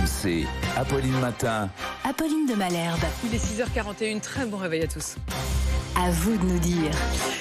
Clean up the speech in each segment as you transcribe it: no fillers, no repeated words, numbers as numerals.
RMC, Apolline Matin. Apolline de Malherbe. Il est 6h41, très bon réveil à tous. À vous de nous dire.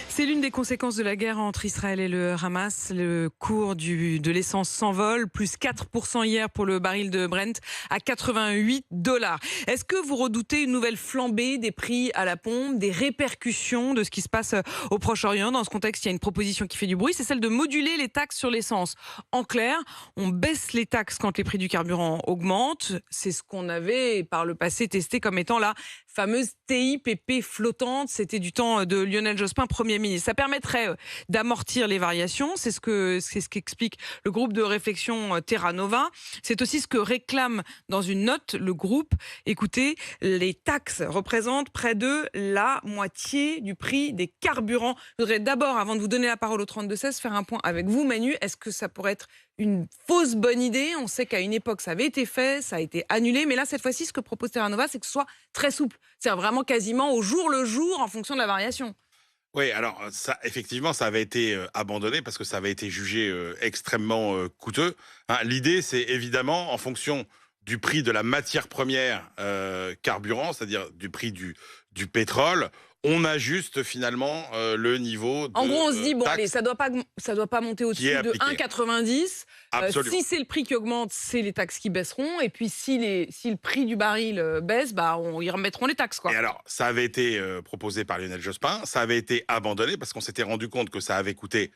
C'est l'une des conséquences de la guerre entre Israël et le Hamas. Le cours de l'essence s'envole, plus 4% hier pour le baril de Brent à 88 $. Est-ce que vous redoutez une nouvelle flambée des prix à la pompe, des répercussions de ce qui se passe au Proche-Orient? Dans ce contexte, il y a une proposition qui fait du bruit, c'est celle de moduler les taxes sur l'essence. En clair, on baisse les taxes quand les prix du carburant augmentent. C'est ce qu'on avait par le passé testé comme étant la fameuse TIPP flottante. C'était du temps de Lionel Jospin, Premier ministre. Ça permettrait d'amortir les variations. C'est ce qu'explique le groupe de réflexion Terra Nova. C'est aussi ce que réclame dans une note le groupe. Écoutez, les taxes représentent près de la moitié du prix des carburants. Je voudrais d'abord, avant de vous donner la parole au 32-16, faire un point avec vous, Manu. Est-ce que ça pourrait être une fausse bonne idée? On sait qu'à une époque, ça avait été fait, ça a été annulé. Mais là, cette fois-ci, ce que propose Terra Nova, c'est que ce soit très souple. C'est vraiment quasiment au jour le jour en fonction de la variation. Oui, alors ça, effectivement, ça avait été abandonné parce que ça avait été jugé extrêmement coûteux. L'idée, c'est évidemment en fonction du prix de la matière première carburant, c'est-à-dire du prix du pétrole, on ajuste finalement le niveau de en gros, on se dit, bon, taxe allez, ça doit pas monter au-dessus de 1,90. Si c'est le prix qui augmente, c'est les taxes qui baisseront. Et puis, si le prix du baril baisse, ils remettront les taxes, quoi. Et alors, ça avait été proposé par Lionel Jospin, ça avait été abandonné parce qu'on s'était rendu compte que ça avait coûté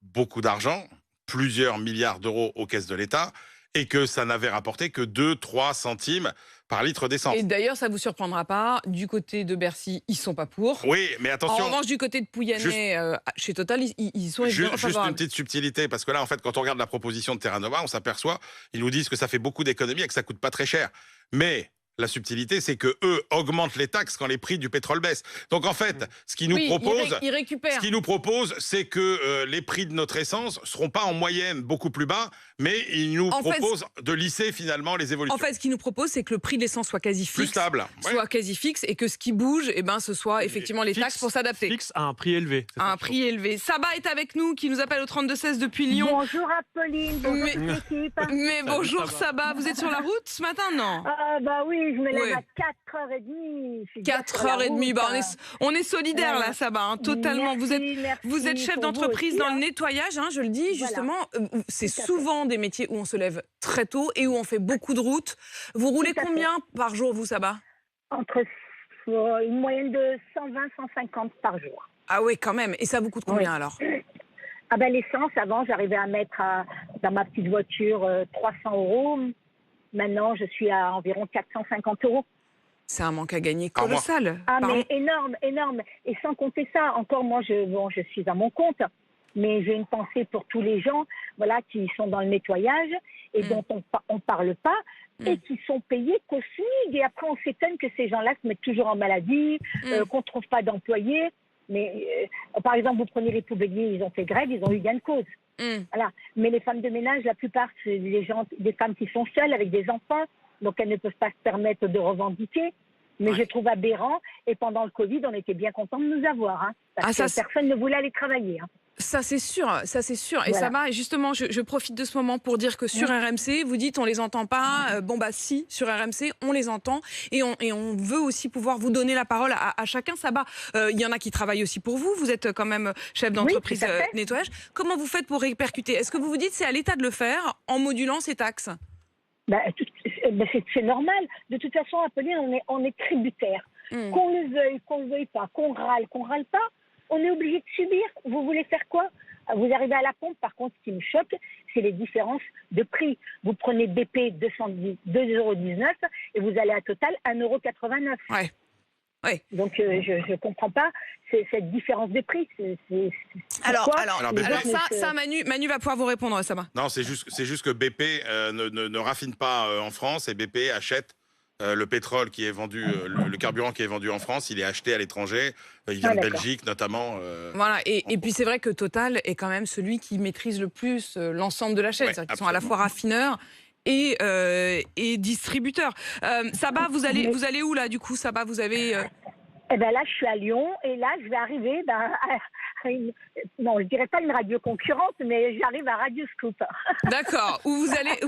beaucoup d'argent, plusieurs milliards d'euros aux caisses de l'État, et que ça n'avait rapporté que 2-3 centimes par litre d'essence. Et d'ailleurs, ça ne vous surprendra pas, du côté de Bercy, ils ne sont pas pour. Oui, mais attention. En revanche, du côté de Pouyanné, chez Total, ils sont évidemment Juste favorables. une petite subtilité, parce que là, en fait, quand on regarde la proposition de Terra Nova, on s'aperçoit, ils nous disent que ça fait beaucoup d'économies et que ça coûte pas très cher. Mais la subtilité, c'est que eux augmentent les taxes quand les prix du pétrole baissent. Donc en fait, ce qu'ils nous proposent, ils récupèrent. Ce qu'ils nous proposent, c'est que les prix de notre essence seront pas en moyenne beaucoup plus bas, mais ils nous proposent de lisser finalement les évolutions. En fait, ce qu'ils nous proposent, c'est que le prix de l'essence soit quasi fixe, plus stable, soit quasi fixe, et que ce qui bouge, ce soit effectivement les taxes pour s'adapter. Fixe à un prix élevé. À un prix élevé. Saba est avec nous, qui nous appelle au 32-16 depuis Lyon. Bonjour Apolline, bonjour l'équipe. Mais bonjour Saba, vous êtes sur la route ce matin, non? Bah oui, je me lève à 4h30. 4h30, on est solidaires là, Saba, totalement. Vous êtes chef d'entreprise dans le nettoyage, je le dis, justement. C'est souvent des métiers où on se lève très tôt et où on fait beaucoup de routes. Vous roulez combien par jour, vous, Saba? Entre une moyenne de 120-150 par jour. Ah oui, quand même. Et ça vous coûte combien alors? L'essence, avant, j'arrivais à mettre dans ma petite voiture 300 €. Maintenant, je suis à environ 450 €. C'est un manque à gagner colossal. Mais énorme, énorme. Et sans compter ça, encore moi, je suis à mon compte, mais j'ai une pensée pour tous les gens, qui sont dans le nettoyage et dont on parle pas et qui sont payés qu'au SMIC. Et après, on s'étonne que ces gens-là se mettent toujours en maladie, qu'on trouve pas d'employés. Mais par exemple, vous prenez les poubelliers, ils ont fait grève, ils ont eu gain de cause. Voilà. Mais les femmes de ménage, la plupart, c'est des femmes qui sont seules avec des enfants, donc elles ne peuvent pas se permettre de revendiquer. Mais je trouve aberrant, et pendant le Covid, on était bien contents de nous avoir, parce que personne ne voulait aller travailler. Ça c'est sûr. Et ça va. Et justement, je profite de ce moment pour dire que sur RMC, vous dites on les entend pas. Si, sur RMC, on les entend et on veut aussi pouvoir vous donner la parole à chacun. Ça va. Il y en a qui travaillent aussi pour vous. Vous êtes quand même chef d'entreprise nettoyage. Comment vous faites pour répercuter? Est-ce que vous vous dites c'est à l'État de le faire en modulant ses taxes? C'est normal. De toute façon, Apolline, on est tributaire. Qu'on le veuille pas, qu'on râle pas, on est obligé de subir. Vous voulez faire quoi? Vous arrivez à la pompe, par contre, ce qui me choque, c'est les différences de prix. Vous prenez BP 2,19 € et vous allez à Total 1,89 €. Ouais. Donc je comprends pas cette différence de prix. Alors ça, Manu va pouvoir vous répondre, ça va. Non, c'est juste que BP ne raffine pas en France et BP achète le pétrole qui est vendu, le carburant qui est vendu en France, il est acheté à l'étranger. Il vient de Belgique notamment. Voilà, et puis c'est vrai que Total est quand même celui qui maîtrise le plus l'ensemble de la chaîne. C'est-à-dire qu'ils sont à la fois raffineurs et distributeurs. Saba, vous allez où là du coup, Saba, vous avez là, je suis à Lyon et là, je vais arriver non, je dirais pas une radio concurrente, mais j'arrive à Radio Scoop. D'accord. Où vous allez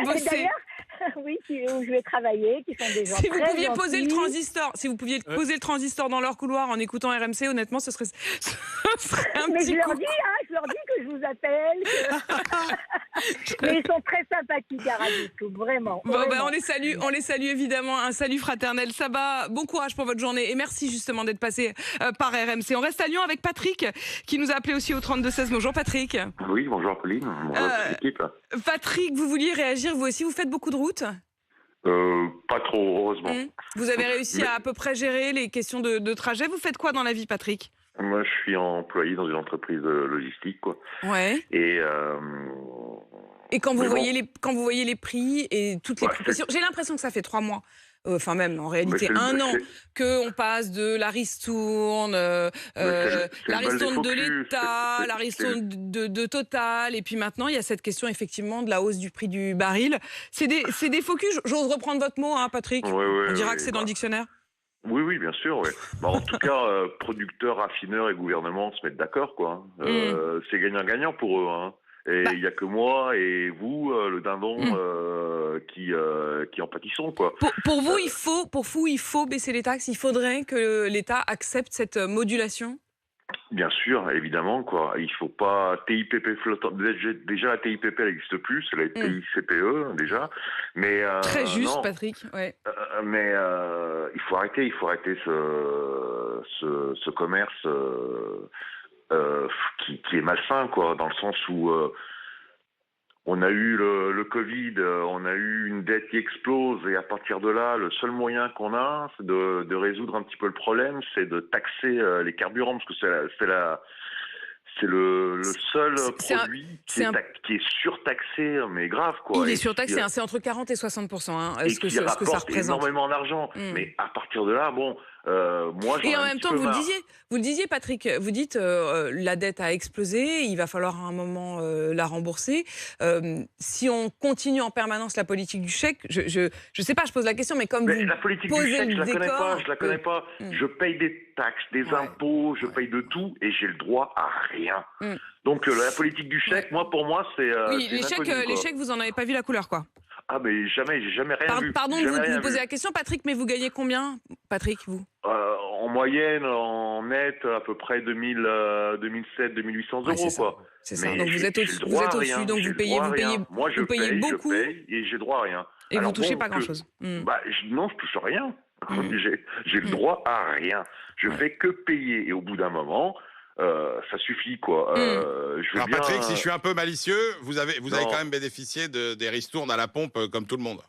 bosser. oui, où je vais travailler, qui sont des gens Si vous très pouviez poser le gentils. transistor, si vous pouviez poser le transistor dans leur couloir en écoutant RMC, honnêtement, ce serait un Mais petit je leur coup. dis, je leur dis que je vous appelle. Mais ils sont très sympathiques à Radio Scoop, vraiment. Bon, ben, vraiment. on les salue évidemment, un salut fraternel. Saba, bon courage pour votre journée et merci justement d'être passé par RMC. On reste à Lyon avec Patrick qui nous a appelé aussi au 32-16. Bonjour Patrick. Oui, bonjour Pauline, bonjour à toute l'équipe. Patrick, vous vouliez réagir vous aussi, vous faites beaucoup de routes? Pas trop, heureusement. Vous avez réussi à peu près gérer les questions de trajet. Vous faites quoi dans la vie Patrick? Moi, je suis employé dans une entreprise logistique, quoi. Ouais. Et Et quand vous mais bon. voyez les prix et toutes les Ouais, propositions, j'ai l'impression que ça fait 3 mois. Enfin même en réalité Mais c'est 1 le- an c'est- qu'on passe de la ristourne, c'est le la bal des ristourne de faux culs, l'État, c'est- la c'est- ristourne de Total, et puis maintenant il y a cette question effectivement de la hausse du prix du baril. C'est des faux culs, j'ose reprendre votre mot, hein, Patrick. Ouais, On dira ouais, que c'est dans le dictionnaire. Oui, bien sûr, ouais. Bah, en tout cas, producteurs, raffineurs et gouvernement se mettent d'accord, quoi. C'est gagnant-gagnant pour eux, hein. Et il y a que moi et vous, le dindon, qui en pâtissons, quoi. Pour vous, il faut baisser les taxes. Il faudrait que l'État accepte cette modulation. Bien sûr, évidemment, quoi. Il faut pas TIPP flottant. Déjà, la TIPP, elle n'existe plus, c'est la TICPE, déjà. Mais, Très juste, non. Patrick. Ouais. Mais il faut arrêter ce commerce qui est malsain, quoi, dans le sens où on a eu le Covid, on a eu une dette qui explose, et à partir de là, le seul moyen qu'on a, c'est de résoudre un petit peu le problème, c'est de taxer les carburants, parce que c'est le seul produit qui est surtaxé, mais grave, quoi. Il est Et surtaxé, hein, c'est entre 40 et 60%. Hein, et ce que qui ça rapporte représente. énormément d'argent. Mais à partir de là, bon, moi, j'en ai Et en un même petit temps, peu vous marre. le disiez, Patrick, vous dites la dette a explosé, il va falloir à un moment la rembourser. Si on continue en permanence la politique du chèque, je sais pas, je pose la question, mais comme Mais vous la politique du posez chèque, le je la connais décor, pas, je la connais pas. Je paye des taxes, des impôts, je paye de tout, et j'ai le droit à rien. Donc la politique du chèque, pour moi, c'est oui, c'est inconnu, quoi. les chèques, vous en avez pas vu la couleur, quoi. Ah, mais jamais, j'ai jamais rien vu. Pardon de Jamais rien vous poser vu. la question, Patrick, mais vous gagnez combien, Patrick, vous? En moyenne, en net, à peu près 2007, 2800 Ouais, euros, c'est ça. quoi. C'est ça. Mais Donc vous êtes j'ai le droit à au-dessus, rien, donc j'ai vous le payez, droit à rien. Moi, je paye beaucoup et j'ai droit à rien. et Alors, vous touchez bon, pas grand-chose. Non, je touche rien. J'ai le droit à rien. Je fais que payer. Et au bout d'un moment, ça suffit, quoi. Je veux Alors bien... Patrick, si je suis un peu malicieux, vous avez Non. quand même bénéficié des ristournes à la pompe comme tout le monde.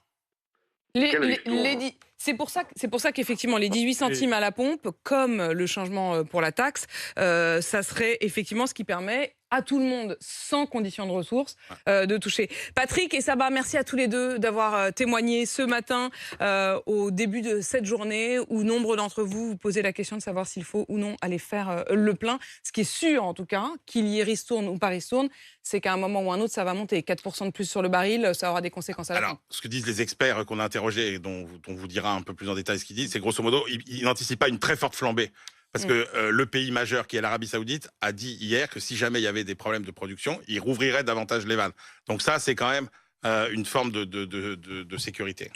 C'est pour ça qu'effectivement les 18 centimes à la pompe, comme le changement pour la taxe, ça serait effectivement ce qui permet à tout le monde, sans condition de ressources, de toucher. Patrick et Saba, merci à tous les deux d'avoir témoigné ce matin au début de cette journée où nombre d'entre vous vous posez la question de savoir s'il faut ou non aller faire le plein. Ce qui est sûr en tout cas, qu'il y ait ristourne ou pas ristourne, c'est qu'à un moment ou un autre, ça va monter. 4% de plus sur le baril, ça aura des conséquences à la fin. Alors, ce que disent les experts qu'on a interrogés et dont vous dira un peu plus en détail ce qu'ils disent, c'est grosso modo, ils n'anticipent pas une très forte flambée. Parce que le pays majeur, qui est l'Arabie Saoudite, a dit hier que si jamais il y avait des problèmes de production, il rouvrirait davantage les vannes. Donc ça, c'est quand même une forme de sécurité.